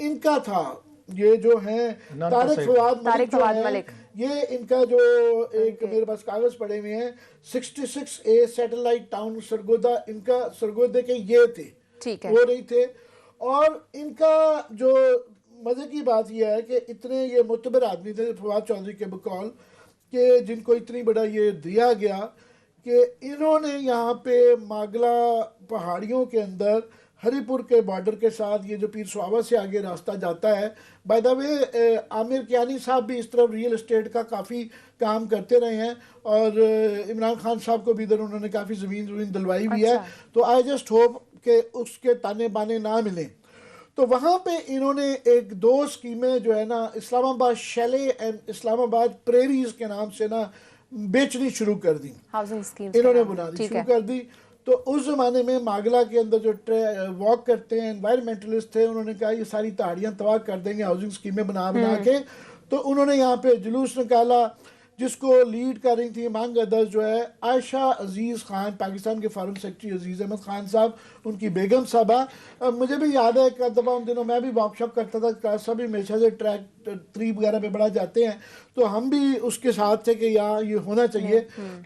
ان کا تھا. یہ جو ہیں طارق فواد ملک, یہ ان کا جو ایک میرے پاس کاغذ پڑے ہوئے ہیں 66A سیٹلائٹ ٹاؤن سرگودا, ان کا سرگودے کے یہ تھے, وہ نہیں تھے. اور ان کا جو مزے کی بات یہ ہے کہ اتنے یہ معتبر آدمی تھے فواد چودھری کے بقول, کہ جن کو اتنی بڑا یہ دیا گیا کہ انہوں نے یہاں پہ ماگلا پہاڑیوں کے اندر ہری پور کے بارڈر کے ساتھ یہ جو پیر سواوا سے آگے راستہ جاتا ہے, بائی دا وے عامر کیانی صاحب بھی اس طرف ریئل اسٹیٹ کا کافی کام کرتے رہے ہیں, اور عمران خان صاحب کو بھی ادھر انہوں نے کافی زمین دلوائی بھی ہے. تو آئی جسٹ ہوپ کہ اس کے تانے بانے نہ ملیں. تو وہاں پہ انہوں نے ایک 2 اسکیمیں جو ہے نا اسلام آباد شیلے اینڈ اسلام آباد پریریز کے نام سے نا بیچنی شروع کر دی, انہوں نے بنا دی شروع کر دی. تو اس زمانے میں ماگلا کے اندر جو واک کرتے ہیں انوائرمنٹلسٹ تھے, انہوں نے کہا یہ ساری تہاڑیاں تباہ کر دیں گے ہاؤسنگ اسکیمیں بنا کے. تو انہوں نے یہاں پہ جلوس نکالا, جس کو لیڈ کر رہی تھی امانگ ادرس جو ہے عائشہ عزیز خان, پاکستان کے فارن سیکرٹری عزیز احمد خان صاحب, ان کی بیگم صاحبہ. مجھے بھی یاد ہے ایک دفعہ ان دنوں میں بھی ورک شاپ کرتا تھا, کلاس سبھی ہمیشہ سے ٹریک 3 وغیرہ پہ بڑا جاتے ہیں, تو ہم بھی اس کے ساتھ تھے کہ یہاں یہ ہونا چاہیے.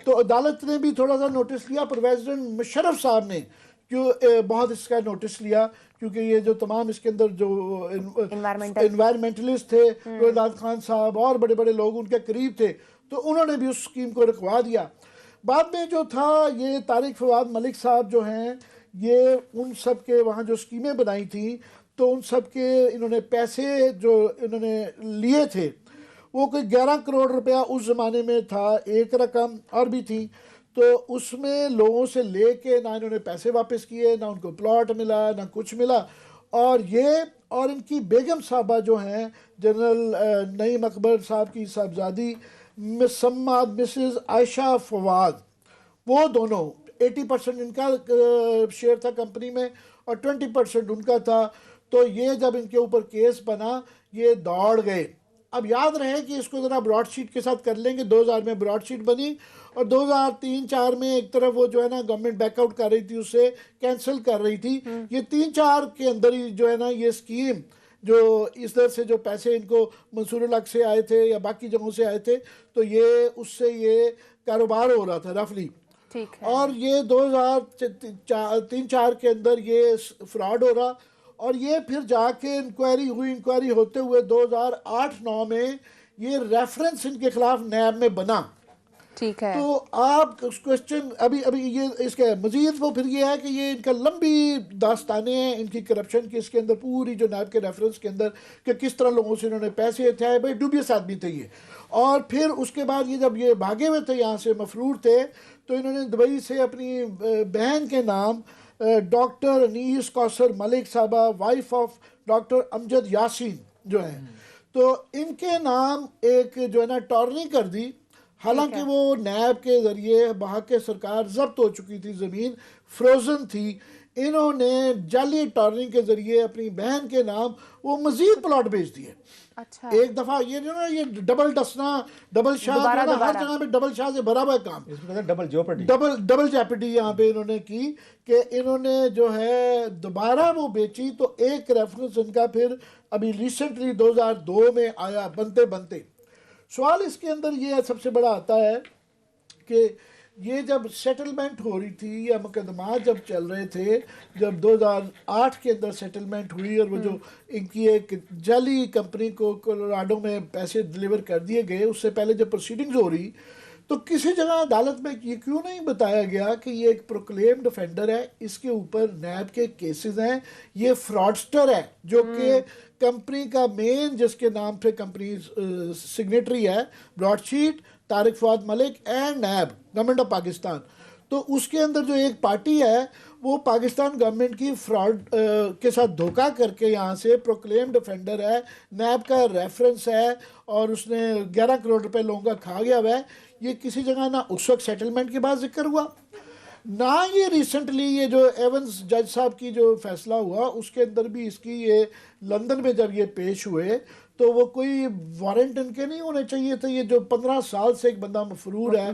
تو عدالت نے بھی تھوڑا سا نوٹس لیا, پریزیڈنٹ مشرف صاحب نے بہت اس کا نوٹس لیا, کیونکہ یہ جو تمام اس کے اندر جو انوائرمنٹلسٹ تھے, رویداد خان صاحب اور بڑے بڑے لوگ ان کے قریب تھے, تو انہوں نے بھی اس اسکیم کو رکھوا دیا. بعد میں جو تھا یہ طارق فواد ملک صاحب جو ہیں, یہ ان سب کے وہاں جو اسکیمیں بنائی تھیں, تو ان سب کے انہوں نے پیسے جو انہوں نے لیے تھے وہ کوئی 11 کروڑ روپیہ اس زمانے میں تھا, ایک رقم اور بھی تھی. تو اس میں لوگوں سے لے کے نہ انہوں نے پیسے واپس کیے, نہ ان کو پلاٹ ملا, نہ کچھ ملا. اور یہ اور ان کی بیگم صاحبہ جو ہیں جنرل نعیم اکبر صاحب کی صاحبزادی مسز عائشہ فواد, وہ دونوں 80% ان کا شیئر تھا کمپنی میں اور 20% ان کا تھا. تو یہ جب ان کے اوپر کیس بنا یہ دوڑ گئے. اب یاد رہے کہ اس کو ذرا براڈ شیٹ کے ساتھ کر لیں گے. 2000 میں براڈ شیٹ بنی اور 2003-4 میں ایک طرف وہ جو ہے نا گورنمنٹ بیک آؤٹ کر رہی تھی, اسے کینسل کر رہی تھی. یہ 3-4 کے اندر ہی جو ہے نا یہ اسکیم جو اس طرح سے جو پیسے ان کو منصور الحق سے آئے تھے یا باقی جگہوں سے آئے تھے, تو یہ اس سے یہ کاروبار ہو رہا تھا رفلی. اور یہ 2003-4 کے اندر یہ فراڈ ہو رہا, اور یہ پھر جا کے انکوائری ہوئی. انکوائری ہوتے ہوئے 2008-9 میں یہ ریفرنس ان کے خلاف نیب میں بنا. ٹھیک ہے. تو آپ اس کوشچن ابھی یہ اس کا مزید وہ پھر یہ ہے کہ یہ ان کا لمبی داستانیں ہیں ان کی کرپشن کی, اس کے اندر پوری جو نیب کے ریفرنس کے اندر کہ کس طرح لوگوں سے انہوں نے پیسے اٹھائے. بھائی ڈوبیس آدمی تھے یہ. اور پھر اس کے بعد یہ جب یہ بھاگے ہوئے تھے یہاں سے مفرور تھے, تو انہوں نے دبئی سے اپنی بہن کے نام ڈاکٹر انیس کوثر ملک صاحبہ, وائف آف ڈاکٹر امجد یاسین جو ہیں, تو ان کے نام ایک جو ہے نا ٹارنی کر دی. حالانکہ وہ نیب کے ذریعے بہا کے سرکار ضبط ہو چکی تھی, زمین فروزن تھی. انہوں نے جعلی ٹارننگ کے ذریعے اپنی بہن کے نام وہ مزید پلاٹ بیچ دیے. ایک دفعہ یہ جو نا یہ ڈبل ڈسنا, ڈبل شاہ, ہر جگہ پہ ڈبل شاہ سے بھرا ہوا کام, ڈبل جیپٹی یہاں پہ انہوں نے کی کہ انہوں نے جو ہے دوبارہ وہ بیچی. تو ایک ریفرنس ان کا پھر ابھی ریسنٹلی 2002 میں آیا بنتے بنتے. سوال اس کے اندر یہ سب سے بڑا آتا ہے کہ یہ جب سیٹلمنٹ ہو رہی تھی یا مقدمات جب چل رہے تھے, جب 2008 کے اندر سیٹلمنٹ ہوئی اور وہ جو ان کی ایک جعلی کمپنی کو کولوراڈو میں پیسے ڈلیور کر دیے گئے, اس سے پہلے جب پروسیڈنگز ہو رہی, تو کسی جگہ عدالت میں یہ کیوں نہیں بتایا گیا کہ یہ ایک پروکلیمڈ افینڈر ہے, اس کے اوپر نیب کے کیسز ہیں, یہ فراڈسٹر ہے جو کہ کمپنی کا مین جس کے نام پہ کمپنی سگنیٹری ہے, Broadsheet, Tariq Fawad Malik and NAB government of Pakistan. تو اس کے اندر جو ایک پارٹی ہے وہ پاکستان گورنمنٹ کی فراڈ کے ساتھ دھوکہ کر کے یہاں سے پروکلیمڈ افینڈر ہے, نیب کا ریفرنس ہے, اور اس نے 11 کروڑ روپے لوگوں کا کھا گیا ہوا ہے. یہ کسی جگہ نہ اس وقت سیٹلمنٹ کے بعد ذکر ہوا, نہ یہ ریسنٹلی یہ جو ایونز جج صاحب کی جو فیصلہ ہوا اس کے اندر بھی اس کی یہ لندن میں جب یہ پیش ہوئے تو وہ کوئی وارنٹ ان کے نہیں ہونے چاہیے تھے. یہ جو 15 سال سے ایک بندہ مفرور ہے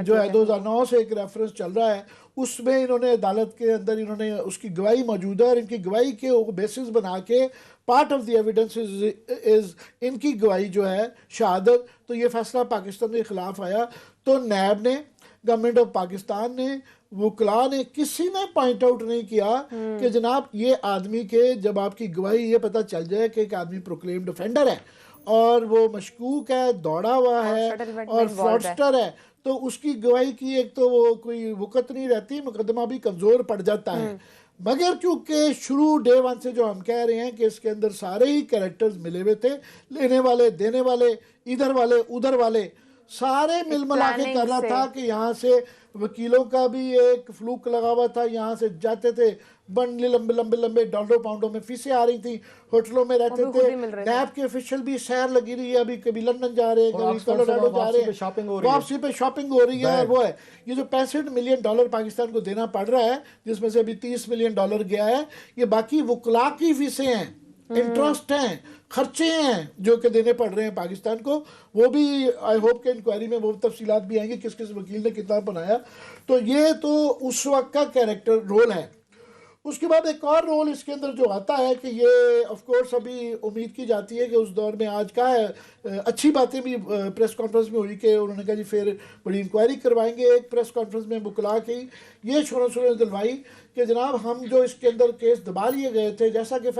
جو ہے 2009 سے ایک ریفرنس چل رہا ہے, اس میں انہوں نے عدالت کے اندر انہوں نے اس کی گواہی موجود ہے, اور ان کی گواہی کے بیسس بنا کے پارٹ آف دی ایویڈنس از ان کی گواہی جو ہے شہادت. تو یہ فیصلہ پاکستان کے خلاف آیا. تو نیب نے, گورنمنٹ آف پاکستان نے, وکلاء نے, کسی نے پوائنٹ آؤٹ نہیں کیا کہ جناب یہ آدمی کے جب آپ کی گواہی یہ پتہ چل جائے کہ ایک آدمی پروکلیمڈ افینڈر ہے اور وہ مشکوک ہے, دوڑا ہوا ہے اور فراڈسٹر ہے, تو اس کی گواہی کی ایک تو وہ کوئی وقت نہیں رہتی, مقدمہ بھی کمزور پڑ جاتا ہے. مگر چونکہ شروع ڈے ون سے جو ہم کہہ رہے ہیں کہ اس کے اندر سارے ہی کریکٹرز ملے ہوئے تھے, لینے والے, دینے والے, ادھر والے, ادھر والے, سارے مل ملا کے کرنا تھا کہ یہاں سے وکیلوں کا بھی ایک فلوک لگا ہوا تھا, یہاں سے جاتے تھے بڑے لمبے لمبے لمبے ڈالروں پاؤنڈوں میں فیسیں آ رہی تھیں, ہوٹلوں میں رہتے تھے. نیب کے افیشل بھی سیر لگی رہی ہے, ابھی کبھی لندن جا رہے ہیں, کبھی کولوراڈو جا رہے ہیں, واپسی پہ شاپنگ ہو رہی ہے. اور وہ ہے یہ جو $65 ملین پاکستان کو دینا پڑ رہا ہے, جس میں سے ابھی $30 ملین گیا ہے, یہ باقی وکلاء کی فیسیں ہیں, انٹرسٹ ہیں, خرچے ہیں جو کہ دینے پڑ رہے ہیں پاکستان کو. وہ بھی آئی ہوپ کہ انکوائری میں وہ تفصیلات بھی آئیں گی کس کس وکیل نے کتنا بنایا. تو یہ تو اس وقت کا کیریکٹر رول ہے. اس کے بعد ایک اور رول اس کے اندر جو آتا ہے کہ یہ آف کورس ابھی امید کی جاتی ہے کہ اس دور میں آج کا ہے, اچھی باتیں بھی پریس کانفرنس میں ہوئی کہ انہوں نے کہا جی پھر بڑی انکوائری کروائیں گے. ایک پریس کانفرنس میں وکلاء کی یہ شروع دلوائی کہ جناب ہم جو اس کے اندر کیس دبا لیے گئے تھے, جیسا کہ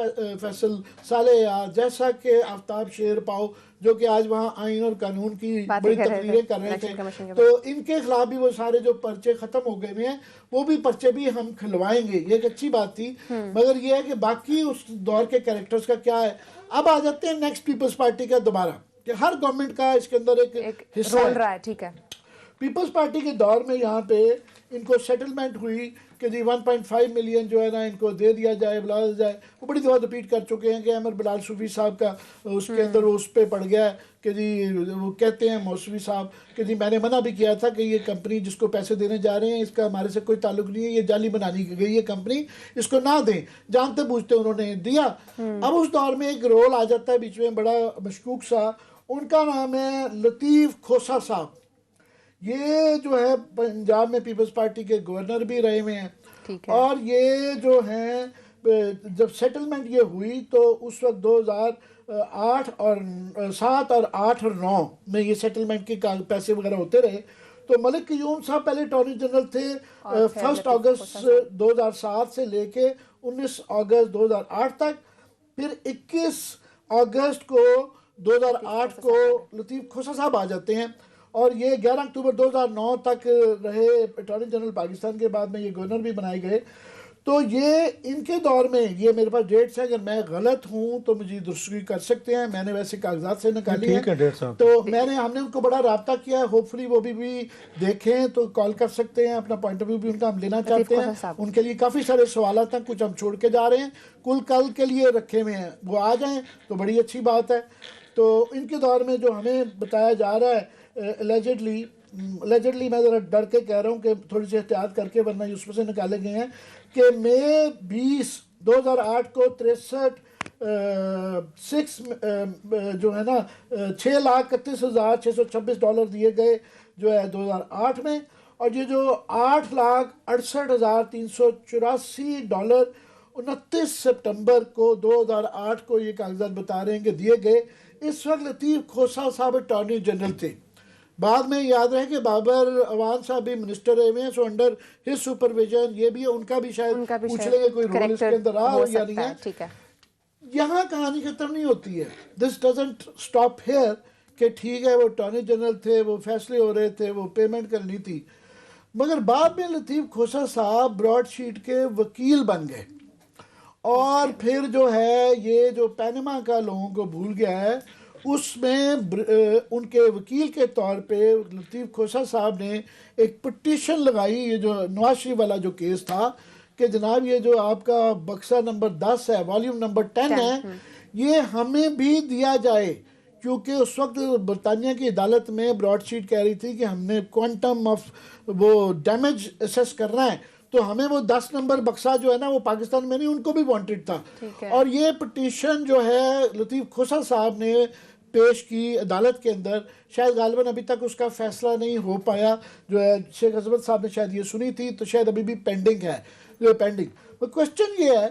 فیصل صالح, جیسا کہ آفتاب شیر پاؤ جو کہ آج وہاں آئین اور قانون کی بڑی تقریریں کر رہے تھے, تو ان کے خلاف بھی وہ سارے جو پرچے ختم ہو گئے ہیں, وہ بھی پرچے بھی ہم کھلوائیں گے. یہ ایک اچھی بات تھی. مگر یہ ہے کہ باقی اس دور کے کریکٹرز کا کیا ہے. اب آ جاتے ہیں نیکسٹ پیپلز پارٹی کا دوبارہ, کہ ہر گورنمنٹ کا اس کے اندر ایک حصہ ہے. ٹھیک ہے, پیپلز پارٹی کے دور میں یہاں پہ ان کو سیٹلمنٹ ہوئی کہ جی 1.5 ملین جو ہے نا ان کو دے دیا جائے, بلا جائے. وہ بڑی دفعہ ریپیٹ کر چکے ہیں کہ احمد بلال صوفی صاحب کا اس کے اندر اس پہ پڑ گیا ہے کہ جی وہ کہتے ہیں موسوی صاحب کہ جی میں نے منع بھی کیا تھا کہ یہ کمپنی جس کو پیسے دینے جا رہے ہیں اس کا ہمارے سے کوئی تعلق نہیں ہے, یہ جعلی بنانی گئی ہے کمپنی, اس کو نہ دیں. جانتے بوجھتے انہوں نے دیا. اب اس دور میں ایک رول آ جاتا ہے بیچ میں بڑا مشکوک سا, ان کا نام ہے لطیف کھوسا صاحب. یہ جو ہے پنجاب میں پیپلز پارٹی کے گورنر بھی رہے ہوئے ہیں, اور یہ جو ہیں جب سیٹلمنٹ یہ ہوئی تو اس وقت 2007 اور 8 اور 9 میں یہ سیٹلمنٹ کے پیسے وغیرہ ہوتے رہے. تو ملک قیوم صاحب پہلے اٹارنی جنرل تھے 1 اگست 2007 سے لے کے 19 اگست 2008 تک. پھر 21 اگست کو 2008 کو لطیف کھوسا صاحب آ جاتے ہیں, اور یہ 11 اکتوبر 2009 تک رہے اٹارنی جنرل پاکستان کے. بعد میں یہ گورنر بھی بنائے گئے. تو یہ ان کے دور میں, یہ میرے پاس ڈیٹس ہیں, اگر میں غلط ہوں تو مجھے درستگی کر سکتے ہیں, میں نے ویسے کاغذات سے نکالی ہیں. تو ہم نے ان کو بڑا رابطہ کیا ہے, ہوپ فلی وہ بھی دیکھیں تو کال کر سکتے ہیں, اپنا پوائنٹ آف ویو بھی ان کا ہم لینا چاہتے ہیں. ان کے لیے کافی سارے سوالات ہیں, کچھ ہم چھوڑ کے جا رہے ہیں, کل کے لیے رکھے ہوئے ہیں, وہ آ جائیں تو بڑی اچھی بات ہے. تو ان کے دور میں جو ہمیں بتایا جا رہا ہے allegedly میں ذرا ڈر کے کہہ رہا ہوں کہ تھوڑی سی احتیاط کر کے, ورنہ اس میں سے نکالے گئے ہیں کہ مئی 20 2008 کو 63 جو ہے نا $6,31,626 دیے گئے جو ہے 2008 میں, اور یہ جو $8,68,384 29 سپٹمبر کو 2008 کو یہ کاغذات بتا رہے ہیں کہ دیے گئے. اس وقت لطیف کھوسا صاحب اٹارنی جنرل تھے. بعد میں یاد رہے کہ بابر اوان صاحب بھی منسٹر رہے ہیں, سو انڈر ہز سپرویژن یہ بھی ان کا بھی شاید پوچھ لیں گے کوئی رول اس کے اندر رہا ہو یا نہیں ہے. یہاں کہانی ختم نہیں ہوتی ہے. دس ڈزنٹ اسٹاپ ہیئر کہ ٹھیک ہے وہ اٹارنی جنرل تھے, وہ فیصلے ہو رہے تھے, وہ پیمنٹ کرنی تھی. مگر بعد میں لطیف کھوسا صاحب براڈ شیٹ کے وکیل بن گئے, اور پھر جو ہے یہ جو پینما کا لوگوں کو بھول گیا ہے, اس میں ان کے وکیل کے طور پہ لطیف کھوسا صاحب نے ایک پٹیشن لگائی. یہ جو نواز شریف والا جو کیس تھا کہ جناب یہ جو آپ کا بکسہ نمبر 10 ہے, والیوم نمبر 10 ہے, یہ ہمیں بھی دیا جائے, کیونکہ اس وقت برطانیہ کی عدالت میں براڈ شیٹ کہہ رہی تھی کہ ہم نے کوانٹم آف وہ ڈیمیج اسیس کرنا ہے, تو ہمیں وہ 10 نمبر بکسا جو ہے نا وہ پاکستان میں نہیں, ان کو بھی وانٹڈ تھا. اور یہ پٹیشن جو ہے لطیف کھوسا صاحب نے پیش کی عدالت کے اندر, شاید غالباً ابھی تک اس کا فیصلہ نہیں ہو پایا, جو ہے شیخ عظمت صاحب نے شاید یہ سنی تھی, تو شاید ابھی بھی پینڈنگ ہے. کوشچن یہ ہے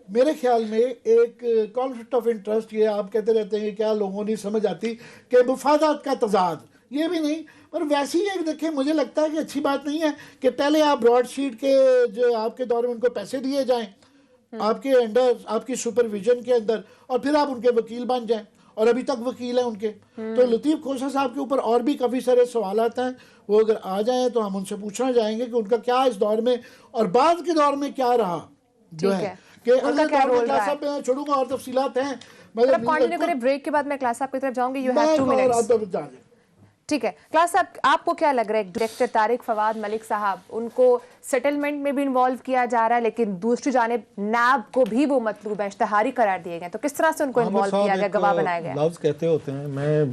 میرے خیال میں, ایک کانفلکٹ آف انٹرسٹ, یہ آپ کہتے رہتے ہیں کہ کیا لوگوں نہیں سمجھ آتی کہ مفادات کا تضاد, یہ بھی نہیں. اور ویسے ہی ایک دیکھیں, مجھے لگتا ہے کہ اچھی بات نہیں ہے کہ پہلے آپ براڈ شیٹ کے جو آپ کے دور میں ان کو پیسے دیے جائیں آپ کے انڈر, آپ کی سپرویژن کے اندر, اور پھر آپ ان کے وکیل بن جائیں, اور ابھی تک وکیل ہیں ان کے. تو لطیف کھوسا صاحب کے اوپر اور بھی کافی سارے سوالات ہیں, وہ اگر آ جائیں تو ہم ان سے پوچھنا چاہیں گے کہ ان کا کیا اس دور میں اور بعد کے دور میں کیا رہا جو ہے, کہ اگلے دور میں کلاس صاحب میں چھوڑوں گا اور تفصیلات ہیں. کنٹینیو کریں, بریک کے بعد میں کلاس صاحب کی طرف جاؤں گی. You have 2 minutes. ٹھیک ہے کلاس صاحب, آپ کو کیا لگ رہا ہے ڈائریکٹر طارق فواد ملک صاحب, ان کو سیٹلمنٹ میں بھی انوالو کیا جا رہا ہے, لیکن دوسری جانب نیب کو بھی وہ مطلوب ہے, اشتہاری قرار دیے گئے, تو کس طرح سے ان کو انوالو کیا گیا, گواہ بنایا گیا؟ لفظ کہتے ہوتے ہیں, میں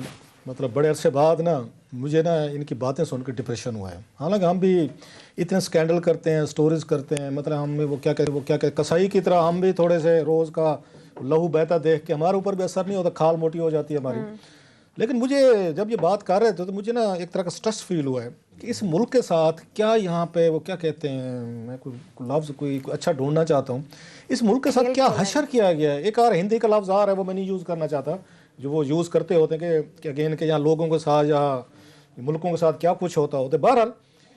مطلب بڑے عرصے بعد نا مجھے نا ان کی باتیں سن کے ڈپریشن ہوا ہے. حالانکہ ہم بھی اتنے سکینڈل کرتے ہیں, سٹوریز کرتے ہیں, مطلب ہم وہ کیا کہتے کسائی کی طرح ہم بھی تھوڑے سے روز کا لہو بہتا دیکھ کے ہمارے اوپر بھی اثر نہیں ہوتا, کھال موٹی ہو جاتی ہے ہماری. لیکن مجھے جب یہ بات کر رہے تھے تو مجھے نا ایک طرح کا سٹریس فیل ہوا ہے کہ اس ملک کے ساتھ کیا یہاں پہ وہ کیا کہتے ہیں, میں کوئی لفظ کوئی اچھا ڈھونڈنا چاہتا ہوں, اس ملک کے ساتھ کیا حشر کیا گیا ہے. ایک اور ہندی کا لفظ آ رہا ہے, وہ میں نہیں یوز کرنا چاہتا, جو وہ یوز کرتے ہوتے ہیں کہ اگین کہ یہاں لوگوں کے ساتھ یا ملکوں کے ساتھ کیا کچھ ہوتا ہوتا ہے. بہرحال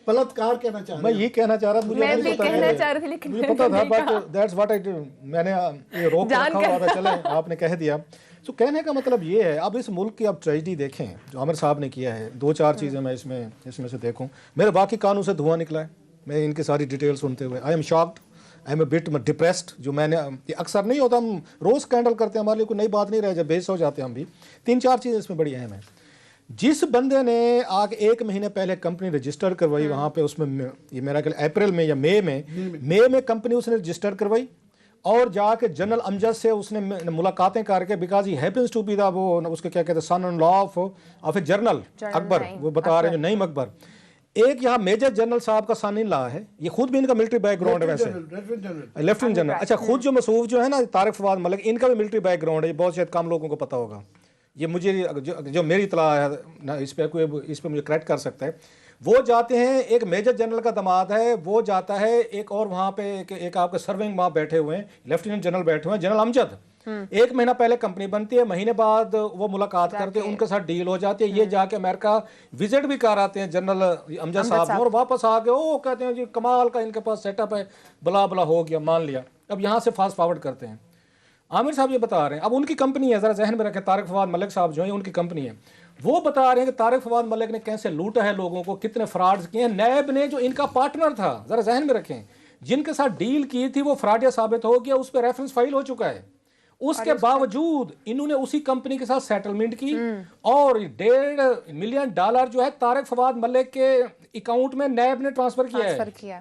بلاتکار کہنا چاہ رہا میں یہ کہنا چاہ رہا, مجھے پتا تھا بٹ دیٹس واٹ آئی میں نے یہ روک رکھا ہوا تھا, چلیں آپ نے کہہ دیا. تو کہنے کا مطلب یہ ہے, اب اس ملک کی اب ٹریجڈی دیکھیں جو عامر صاحب نے کیا ہے. 2-4 چیزیں میں اس میں سے دیکھوں, میرے باقی کانوں سے دھواں نکلا ہے میں ان کی ساری ڈیٹیل سنتے ہوئے. I am shocked, I am a but depressed. جو میں نے اکثر نہیں ہوتا, ہم روز کینڈل کرتے ہیں, ہمارے لیے کوئی نئی بات نہیں رہے, جب بیس ہو جاتے ہیں ہم بھی. 3-4 چیزیں اس میں بڑی اہم ہیں. جس بندے نے آگے 1 مہینے پہلے کمپنی رجسٹر کروائی وہاں پہ, اس میں یہ میرا خیال اپریل میں یا مئی میں کمپنی اس نے رجسٹر کروائی, اور جا کے جنرل امجد سے اس نے ملاقاتیں کر کے, because he happens to be the وہ اس کے کیا کہتے ہیں سن ان لا آف اے جنرل اکبر, وہ بتا رہے ہیں جو نعیم اکبر, ایک یہاں میجر جنرل صاحب کا سن ان لا ہے, یہ خود بھی ان کا ملٹری بیک گراؤنڈ ہے ویسے, لیفٹیننٹ جنرل. اچھا خود جو مصروف جو ہے نا طارق فواد ملک, ان کا بھی ملٹری بیک گراؤنڈ ہے, یہ بہت شاید کم لوگوں کو پتہ ہوگا. یہ مجھے جو میری اطلاع ہے اس پہ مجھے کریکٹ کر سکتا ہے. وہ جاتے ہیں, ایک میجر جنرل کا داماد ہے, وہ جاتا ہے ایک اور وہاں پہ ایک آپ کے سرونگ وہاں بیٹھے ہوئے ہیں, لیفٹیننٹ جنرل بیٹھے ہوئے ہیں, جنرل امجد. 1 مہینہ پہلے کمپنی بنتی ہے, مہینے بعد وہ ملاقات کرتے ہیں, ان کے ساتھ ڈیل ہو جاتی ہے. یہ جا کے امریکہ وزٹ بھی کر آتے ہیں جنرل امجد صاحب, اور واپس آ کے وہ کہتے ہیں جی کمال کا ان کے پاس سیٹ اپ ہے, بلا بلا ہو گیا, مان لیا. اب یہاں سے فاسٹ فارورڈ کرتے ہیں. عامر صاحب یہ بتا رہے ہیں, اب ان کی کمپنی ہے, ذرا ذہن میں رکھیں, طارق فواد ملک صاحب جو ہیں ان کی کمپنی ہے, وہ بتا رہے ہیں کہ طارق فواد ملک نے کیسے لوٹا ہے لوگوں کو, کتنے فراڈز کیے ہیں. نیب نے جو ان کا پارٹنر تھا, ذرا ذہن میں رکھیں, جن کے ساتھ ڈیل کی تھی وہ فراڈیا ثابت ہو گیا, اس پہ ریفرنس فائل ہو چکا ہے. اس کے باوجود انہوں نے اسی کمپنی کے ساتھ سیٹلمنٹ کی, اور $1.5 ملین جو ہے طارق فواد ملک کے اکاؤنٹ میں نیب نے ٹرانسفر کیا ہے.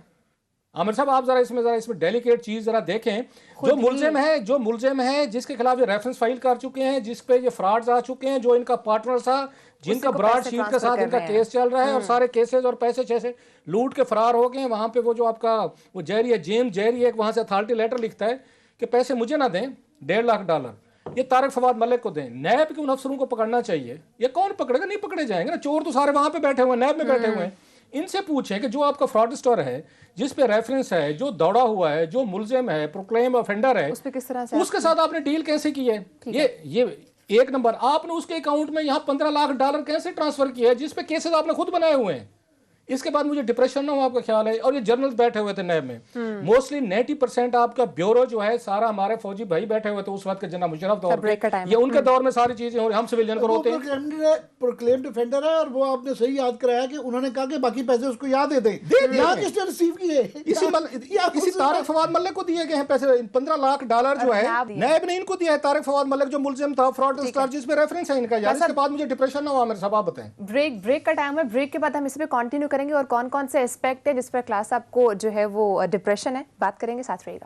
عامر صاحب آپ ذرا اس میں ڈیلیکیٹ چیز ذرا دیکھیں. جو ملزم ہے جس کے خلاف یہ ریفرنس فائل کر چکے ہیں, جس پہ یہ فراڈز آ چکے ہیں, جو ان کا پارٹنر تھا, جن کا براڈ شیٹ کے ساتھ ان کا کیس چل رہا ہے, اور سارے کیسز اور پیسے جیسے لوٹ کے فرار ہو گئے ہیں. وہاں پہ وہ جو آپ کا وہ جیری ہے, جیمز جیری, ایک وہاں سے اتھارٹی لیٹر لکھتا ہے کہ پیسے مجھے نہ دیں, $1.5 لاکھ یہ طارق فواد ملک کو دیں. نیب کے ان افسروں کو پکڑنا چاہیے. یہ کون پکڑے گا؟ نہیں پکڑے جائیں گے نا, چور تو سارے وہاں پہ بیٹھے ہوئے ہیں, نیب میں بیٹھے ہوئے ہیں. ان سے پوچھیں کہ جو آپ کا فراڈسٹر ہے, جس پہ ریفرنس ہے, جو دوڑا ہوا ہے, جو ملزم ہے, پروکلیم افینڈر ہے, اس کے ساتھ آپ نے ڈیل کیسے کی ہے؟ یہ 1 نمبر. آپ نے اس کے اکاؤنٹ میں یہاں $15 لاکھ کیسے ٹرانسفر کیا ہے, جس پہ کیسز آپ نے خود بنائے ہوئے ہیں. اس کے بعد مجھے ڈپریشن نہ ہو آپ کا خیال ہے. اور یہ جرنلز بیٹھے ہوئے تھے نیب میں, موسٹلی 90% آپ کا بیورو جو ہے سارا ہمارے فوجی بھائی بیٹھے ہوئے تھے اس وقت کے جناب مشرف دور پہ. یہ ان کے دور میں ساری چیزیں ہو رہی, ہم سویلین کو روتے ہیں. پروکلیم ڈیفینڈر ہے, اور وہ آپ نے صحیح یاد کرایا کہ انہوں نے کہا کہ باقی پیسے اس کو یاد دے دیں. یہاں کس نے ریسیو کیے؟ اسی طارق فواد ملک کو دیے گئے ہیں پیسے. $15 لاکھ جو ہے نیب نے ان کو دیا ہے. طارق فواد ملک جو ملزم تھا فراڈسٹر, جس پہ ریفرنس ہے ان کا. یار اس کے بعد مجھے ڈپریشن نہ ہوا. میرے صاحب آپ بتائیں. بریک کا ٹائم ہے, بریک کے بعد ہم اس پہ کنٹینیو کریں گے, اور کون کون سے اسپیکٹ ہے جس پر کلاس آپ کو جو ہے وہ ڈپریشن ہے, بات کریں گے. ساتھ رہے گا.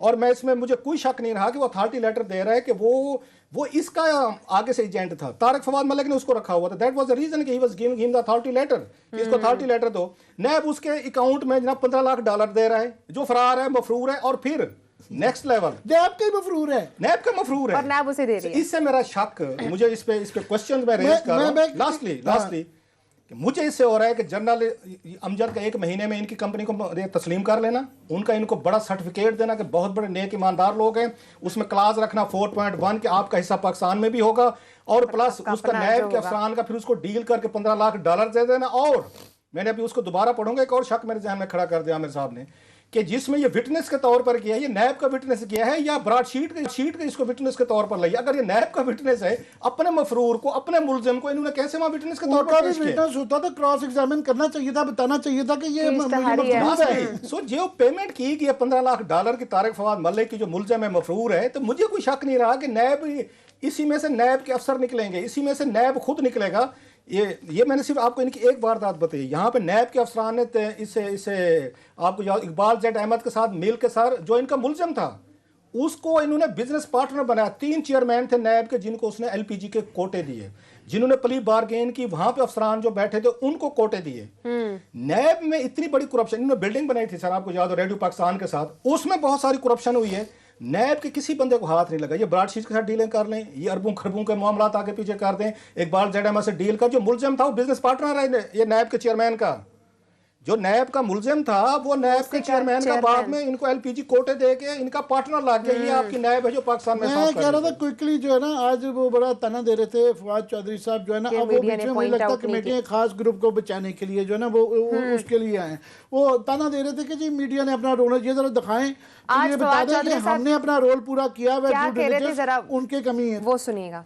اور میں اس میں مجھے کوئی شک نہیں رہا کہ وہ اتھارٹی لیٹر دے رہا ہے کہ وہ اس کا آگے سے ایجنٹ تھا. طارق فواد ملک نے اس کو رکھا ہوا تھا. دیٹ واز دا ریزن کہ ہی واز گیونگ ہم دا اتھارٹی لیٹر, اس کو اتھارٹی لیٹر دو. نیب اس کے اکاؤنٹ میں جناب $15 لاکھ دے رہا ہے, جو فرار ہے, مفرور ہے. اور پھر نیکسٹ لیول نیب کا مفرور ہے, نیب کا مفرور ہے, اور نیب اسے دے رہی ہے. اس سے میرا شک, مجھے اس پہ کوشچن میں ریز کر رہا ہوں. لاسٹلی مجھے اس سے ہو رہا ہے کہ جنرل امجد کا 1 مہینے میں ان کی کمپنی کو تسلیم کر لینا, ان کو بڑا سرٹیفکیٹ دینا کہ بہت بڑے نیک ایماندار لوگ ہیں, اس میں کلاس رکھنا 4.1 کہ آپ کا حصہ پاکستان میں بھی ہوگا, اور پلس اس کا نیب کے افسران کا پھر اس کو ڈیل کر کے $15 لاکھ دے دینا. اور میں نے ابھی اس کو دوبارہ پڑھوں گا, ایک اور شک میرے ذہن میں کھڑا کر دیا عامر صاحب نے کہ جس میں یہ وٹنس کے طور پر کیا ہے, یہ نیب کا وٹنس کیا ہے یا براڈ شیٹ کے اس کو وٹنس کے طور پر لیا. اگر یہ نیب کا وٹنس ہے, اپنے مفرور کو, اپنے ملزم کو انہوں نے کیسے وہاں وٹنس کے طور پر پیش کیا؟ وٹنس ہوتا تو کراس ایگزامن کرنا چاہیے تھا, بتانا چاہیے تھا کہ یہ مفرور ہے. سو جو پیمنٹ کی کہ $15 لاکھ کی طارق فواد ملک کی جو ملزم ہے مفرور ہے, تو مجھے کوئی شک نہیں رہا کہ نیب اسی میں سے نیب کے افسر نکلیں گے, اسی میں سے نیب خود نکلے گا. یہ میں نے صرف آپ کو ان کی ایک واردات بتائی. یہاں پہ نیب کے افسران نے اسے آپ کو اقبال زیڈ احمد کے ساتھ مل کے سر جو ان کا ملزم تھا اس کو انہوں نے بزنس پارٹنر بنایا. 3 چیئرمین تھے نیب کے جن کو اس نے LPG کے کوٹے دیے, جنہوں نے پلی بارگین کی, وہاں پہ افسران جو بیٹھے تھے ان کو کوٹے دیے. نیب میں اتنی بڑی کرپشن, انہوں نے بلڈنگ بنائی تھی سر آپ کو یاد ہو ریڈیو پاکستان کے ساتھ, اس میں بہت ساری کرپشن ہوئی ہے. نیب کے کسی بندے کو ہاتھ نہیں لگا. یہ براڈ شیٹ کے ساتھ ڈیلنگ کر لیں, یہ اربوں خربوں کے معاملات آگے پیچھے کر دیں. اقبال زیڈ احمد سے ڈیل کر, جو ملزم تھا وہ بزنس پارٹنر ہے یہ نیب کے چیئرمین کا, جو نیب کا ملزم تھا وہ نیب کے چیئرمین کا بعد میں ان کو LPG کوٹے دے کے ان کا پارٹنر لا گیا. یہ آپ کی نیب ہے جو پاکستان میں میں کہہ رہا تھا کوئکلی جو ہے نا, آج وہ بڑا تانا دے رہے تھے فواد چودھری صاحب جو ہے نا, اب وہ بیچ میں مجھے لگتا ہے کمیٹی ایک خاص گروپ کو بچانے کے لیے جو ہے نا وہ اس کے لیے آئے, وہ تانا دے رہے تھے کہ جی میڈیا نے اپنا رول یہ ذرا دکھائیں, یہ بتا دیں کہ ہم نے اپنا رول پورا کیا ہے, ان کے کمی ہے. وہ سنیے گا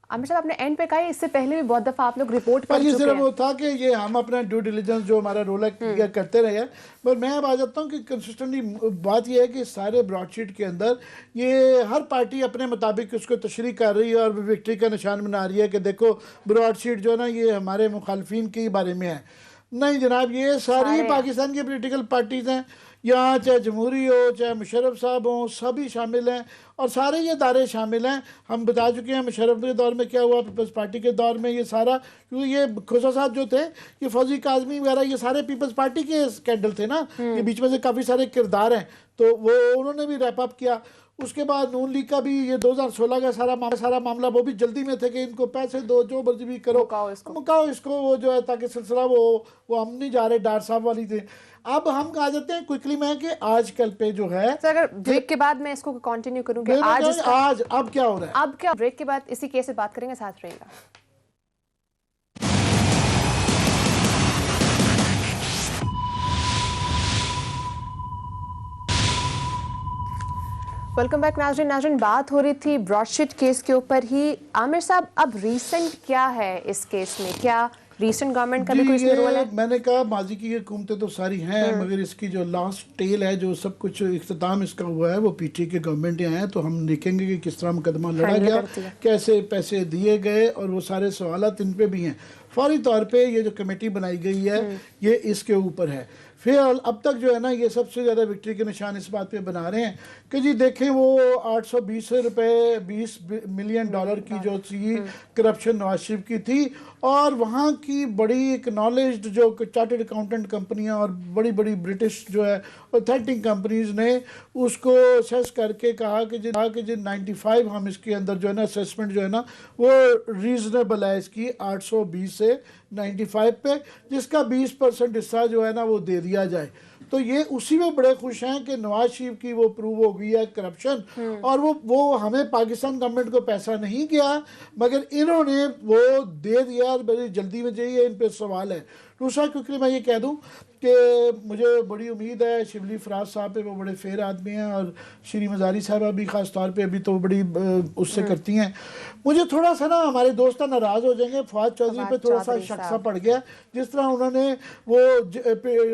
عامر صاحب, آپ نے اینڈ پہ کہا اس سے پہلے بھی بہت دفعہ آپ لوگ رپورٹ کر چکے ہیں. یہ صرف وہ تھا کہ یہ ہم اپنا ڈیو ڈیلیجنس جو ہمارا رول ہے کرتے رہے ہیں. پر میں اب آ جاتا ہوں کہ کنسسٹنٹلی بات یہ ہے کہ سارے براڈ شیٹ کے اندر یہ ہر پارٹی اپنے مطابق اس کو تشریح کر رہی ہے اور وکٹری کا نشان بنا رہی ہے کہ دیکھو براڈ شیٹ جو ہے نا یہ ہمارے مخالفین کے بارے میں ہے. نہیں جناب, یہ ساری پاکستان کی پولیٹیکل پارٹیز ہیں, یہاں چاہے جمہوری ہو چاہے مشرف صاحب ہوں, سبھی شامل ہیں اور سارے یہ ادارے شامل ہیں. ہم بتا چکے ہیں مشرف کے دور میں کیا ہوا, پیپلز پارٹی کے دور میں یہ سارا, کیونکہ یہ کھوسا صاحب جو تھے, یہ فوزی کاظمی وغیرہ یہ سارے پیپلز پارٹی کے اسکینڈل تھے نا, یہ بیچ میں سے کافی سارے کردار ہیں, تو وہ انہوں نے بھی ریپ اپ کیا. اس کے بعد نون لیگ کا بھی یہ 2016 کا سارا معاملہ, وہ بھی جلدی میں تھے کہ ان کو پیسے دو, جو مرضی بھی کرو مکاؤ اس کو, وہ جو ہے تاکہ سلسلہ وہ ہم نہیں جا رہے ڈار صاحب والی تھے. اب ہم آ جاتے ہیں کوئکلی میں کہ آج کل پہ جو ہے, اگر بریک کے بعد میں اس کو کنٹینیو کروں کہ آج اب کیا ہو رہا ہے, اب کیا بریک کے بعد اسی کیس سے بات کریں گے, ساتھ رہے گا. ویلکم بیک ناظرین, بات ہو رہی تھی براڈ شیٹ کیس کے اوپر ہی. عامر صاحب, اب ریسنٹ کیا ہے اس کیس میں, کیا ریسنٹ گورنمنٹ کا بھی کوئی اس میں رول ہے؟ میں نے کہا ماضی کی یہ حکومتیں تو ساری ہیں, مگر اس کی جو لاسٹ ٹیل ہے, جو سب کچھ اختتام اس کا ہوا ہے, وہ PTI کے گورنمنٹ آئے ہیں. تو ہم دیکھیں گے کہ کس طرح مقدمہ لڑا گیا, کیسے پیسے دیے گئے, اور وہ سارے سوالات ان پہ بھی ہیں. فوری طور پہ یہ جو کمیٹی بنائی گئی ہے یہ اس کے اوپر ہے. پھر اب تک جو ہے نا یہ سب سے زیادہ وکٹری کے نشان اس بات پہ بنا رہے ہیں کہ جی دیکھیں وہ 820 روپے $20 ملین کی جو تھی کرپشن نواز شریف کی تھی, اور وہاں کی بڑی اکنالجڈ جو چارٹرڈ اکاؤنٹنٹ کمپنیاں اور بڑی بڑی برٹش جو ہے اتھینٹک کمپنیز نے اس کو اسیس کر کے کہا کہ جی 95 ہم اس کے اندر جو ہے نا اسیسمنٹ جو ہے نا وہ ریزنیبل ہے اس کی 820 سے 95 پہ, جس کا 20% حصہ جو ہے نا وہ دے دیا جائے. تو یہ اسی میں بڑے خوش ہیں کہ نواز شریف کی وہ پروو ہو گئی ہے کرپشن, اور وہ ہمیں پاکستان گورنمنٹ کو پیسہ نہیں گیا مگر انہوں نے وہ دے دیا, بڑی جلدی میں چاہیے, ان پہ سوال ہے. دوسرا کیونکہ میں یہ کہہ دوں کہ مجھے بڑی امید ہے شبلی فراز صاحب پہ, وہ بڑے فیر آدمی ہیں, اور شری مزاری صاحبہ بھی خاص طور پہ ابھی تو بڑی اس سے کرتی ہیں. مجھے تھوڑا سا نا ہمارے دوست ناراض ہو جائیں گے, فواد چودھری پہ تھوڑا سا شک سا پڑ گیا, جس طرح انہوں نے وہ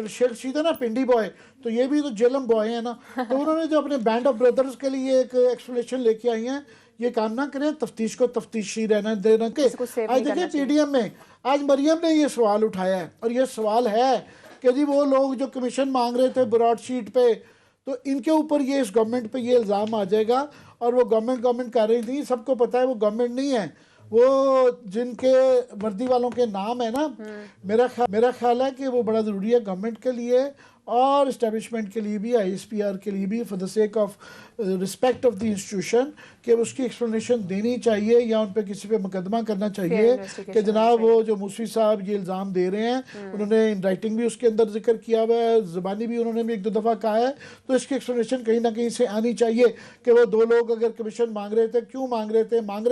شیخ رشید ہے نا پنڈی بوائے, تو یہ بھی تو جیلم بوائے ہیں نا, تو انہوں نے جو اپنے بینڈ آف بردرز کے لیے ایک ایکسپلیشن لے کے آئی ہیں, یہ کام نہ کریں, تفتیش کو تفتیشی رہنا دینا. کہ آج دیکھیں PDM میں آج مریم نے یہ سوال اٹھایا ہے, اور یہ سوال ہے کہ جی وہ لوگ جو کمیشن مانگ رہے تھے براڈ شیٹ پہ, تو ان کے اوپر یہ اس گورنمنٹ پہ یہ الزام آ جائے گا، اور وہ گورنمنٹ کر رہی تھی، سب کو پتہ ہے وہ گورنمنٹ نہیں ہے، وہ جن کے وردی والوں کے نام ہے نا، میرا خیال ہے کہ وہ بڑا ضروری ہے گورنمنٹ کے لیے اور اسٹیبلشمنٹ کے لیے بھی، آئی ایس پی آر کے لیے بھی، for the sake of respect of the institution, کہ اس کی ایکسپلینیشن دینی چاہیے یا ان پہ کسی پہ مقدمہ کرنا چاہیے کہ جناب وہ جو موسوی صاحب یہ الزام دے رہے ہیں، انہوں نے ان رائٹنگ بھی اس کے اندر ذکر کیا ہوا ہے، زبانی بھی انہوں نے بھی 1-2 دفعہ کہا ہے، تو اس کی ایکسپلینیشن کہیں نہ کہیں سے آنی چاہیے کہ وہ 2 لوگ اگر کمیشن مانگ رہے تھے، کیوں مانگ رہے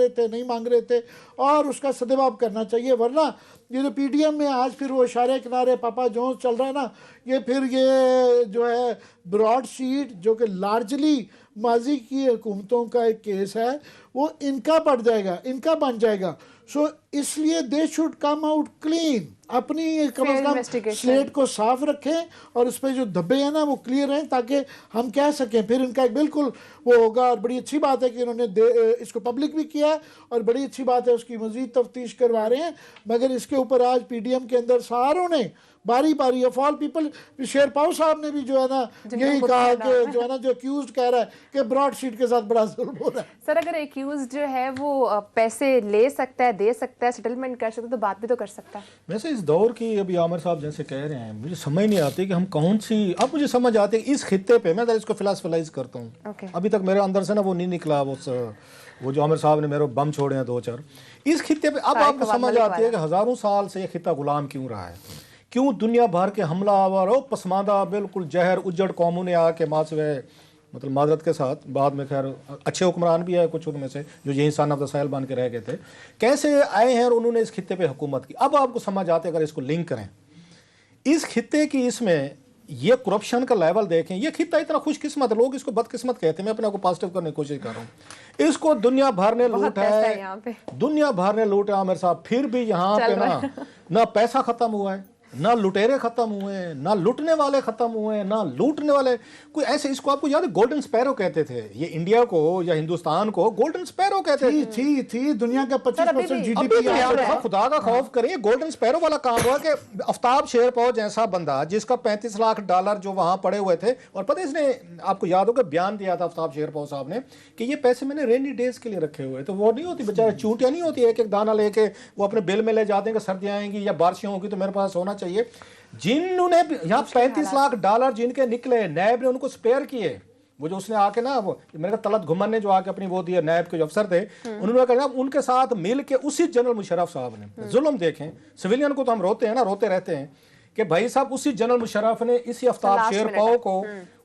تھے نہیں مانگ رہے تھے، اور اس کا سدباب کرنا چاہیے. ورنہ یہ جو پی ڈی ایم میں آج پھر وہ اشارے کنارے پاپا جونز چل رہا ہے نا، یہ پھر یہ جو ہے براڈ شیٹ جو کہ لارجلی ماضی کی حکومتوں کا ایک کیس ہے، وہ ان کا پڑ جائے گا، ان کا بن جائے گا. سو اس لیے they should come out clean, اپنی کم از کم سلیٹ کو صاف رکھیں اور اس پہ جو دھبے ہیں نا وہ کلیئر ہیں، تاکہ ہم کہہ سکیں. پھر ان کا ایک بالکل وہ ہوگا، اور بڑی اچھی بات ہے کہ انہوں نے اس کو پبلک بھی کیا ہے، اور بڑی اچھی بات ہے اس کی مزید تفتیش کروا رہے ہیں. مگر اس کے اوپر آج پی ڈی ایم کے اندر ساروں نے باری باری آف آل پیپل، شیر پاؤ صاحب نے بھی جو ہے نا یہی کہا کہ جو ہے نا جو ایکیوزڈ کہہ رہا ہے کہ براڈ شیٹ کے ساتھ بڑا ظلم ہو رہا ہے. سر اگر ایکیوزڈ جو ہے وہ پیسے لے سکتا ہے، دے سکتا ہے، سیٹلمنٹ کر سکتا ہے، تو بات بھی تو کر سکتا ہے. ویسے اس دور کی ابھی عامر صاحب جیسے کہہ رہے ہیں، مجھے سمجھ نہیں آتی کہ ہم کون سی، اب مجھے سمجھ آتی ہے کہ اس خطے پہ میں اس کو فلاسفلائز کرتا ہوں. ابھی تک میرے اندر سے نا وہ نہیں نکلا، وہ جو عامر صاحب نے میرے بم چھوڑے ہیں 2-4 اس خطے پہ. اب آپ کو سمجھ آتی ہے کہ ہزاروں سال سے یہ خطہ غلام کیوں رہا ہے، کیوں دنیا بھر کے حملہ آور اور پسماندہ بالکل زہر اجڑ قوموں نے آ کے ماسوے، مطلب معذرت کے ساتھ، بعد میں خیر اچھے حکمران بھی ہے کچھ ان میں سے جو یہی سان آف دا ساحل بن کے رہ گئے تھے، کیسے آئے ہیں اور انہوں نے اس خطے پہ حکومت کی. اب آپ کو سمجھ آتے اگر اس کو لنک کریں اس خطے کی، اس میں یہ کرپشن کا لیول دیکھیں. یہ خطہ اتنا خوش قسمت، لوگ اس کو بد قسمت کہتے ہیں، میں اپنے آپ کو پازیٹیو کرنے کی کوشش کر رہا ہوں. اس کو دنیا بھر نے لوٹا ہے، دنیا بھر نے لوٹا عامر صاحب. پھر بھی یہاں پہ نہ پیسہ ختم ہوا ہے، نہ لٹیرے ختم ہوئے ہیں، نہ لوٹنے والے ختم ہوئے ہیں، نہ لوٹنے والے کوئی ایسے. اس کو آپ کو یاد ہے گولڈن سپیرو کہتے تھے، یہ انڈیا کو یا ہندوستان کو گولڈن سپیرو کہتے تھی دنیا کا 25% جی ڈی پی. خدا کا خوف کریں، گولڈن سپیرو والا کام ہوا کہ آفتاب شیر پاؤ جیسا بندہ جس کا $35 لاکھ جو وہاں پڑے ہوئے تھے، اور پتہ اس نے آپ کو یاد ہوگا بیان دیا تھا آفتاب شیر پاؤ صاحب نے کہ یہ پیسے میں نے رینی ڈیز کے لیے رکھے ہوئے. تو وہ نہیں ہوتی بیچارے چونٹیاں نہیں ہوتی ایک ایک دانہ لے کے وہ اپنے بل میں لے جاتے ہیں کہ سردیاں آئیں گی یا بارشیں ہوں گی تو میرے پاس ہونا چاہیے. جنہوں نے یہاں $35 لاکھ جن کے نکلے، نیب نے ان کو سپیئر کیے. وہ جو اس نے آ کے نا وہ میرے طلعت گھمن نے جو آ کے اپنی وہ دی نیب کے جو افسر تھے، انہوں نے کہا ان کے ساتھ مل کے اسی جنرل مشرف صاحب نے ظلم دیکھیں. سویلین کو تو ہم روتے ہیں نا، روتے رہتے ہیں کہ بھائی صاحب اسی جنرل مشرف نے اسی آفتاب شیر پاؤ کو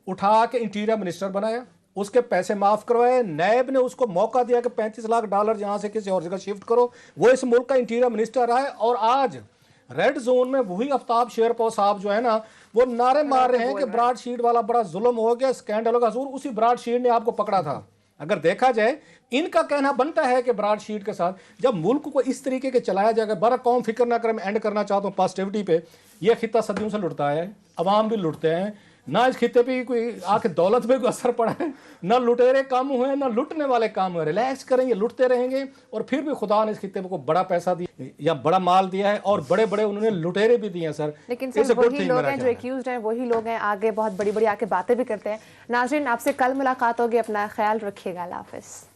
اٹھا کے انٹیریئر منسٹر بنایا، اس کے پیسے معاف کروائے. نیب نے اس کو موقع دیا کہ $35 لاکھ یہاں سے کسی اور جگہ شفٹ کرو. وہ اس ملک کا انٹیریئر منسٹر رہا ہے، اور آج ریڈ زون میں وہی آفتاب شیر پاؤ صاحب جو ہے نا وہ نعرے مار رہے ہیں کہ براڈ شیٹ والا بڑا ظلم ہو گیا، اسکینڈل کا حضور اسی براڈ شیٹ نے آپ کو پکڑا تھا. اگر دیکھا جائے ان کا کہنا بنتا ہے کہ براڈ شیٹ کے ساتھ جب ملک کو اس طریقے کے چلایا جائے گا. برا قوم فکر نہ کرے، میں اینڈ کرنا چاہتا ہوں پازیٹیوٹی پہ. یہ خطہ صدیوں سے لٹتا ہے، عوام بھی لٹتے ہیں، نہ اس خطے پہ کوئی آ کے دولت پہ کوئی اثر پڑا ہے، نہ لٹیرے کام ہوئے ہیں، نہ لٹنے والے کام ہوئے. ریلیکس کریں، یہ لٹتے رہیں گے. اور پھر بھی خدا نے اس خطے کو بڑا پیسہ دیا یا بڑا مال دیا ہے، اور بڑے بڑے انہوں نے لٹیرے بھی دیے ہیں. سر لیکن سر وہی لوگ ہیں جو ایکیوزڈ ہیں، وہی لوگ ہیں آگے بہت بڑی بڑی آ کے باتیں بھی کرتے ہیں. ناظرین آپ سے کل ملاقات ہوگی، اپنا خیال رکھیے گا. اللہ حافظ.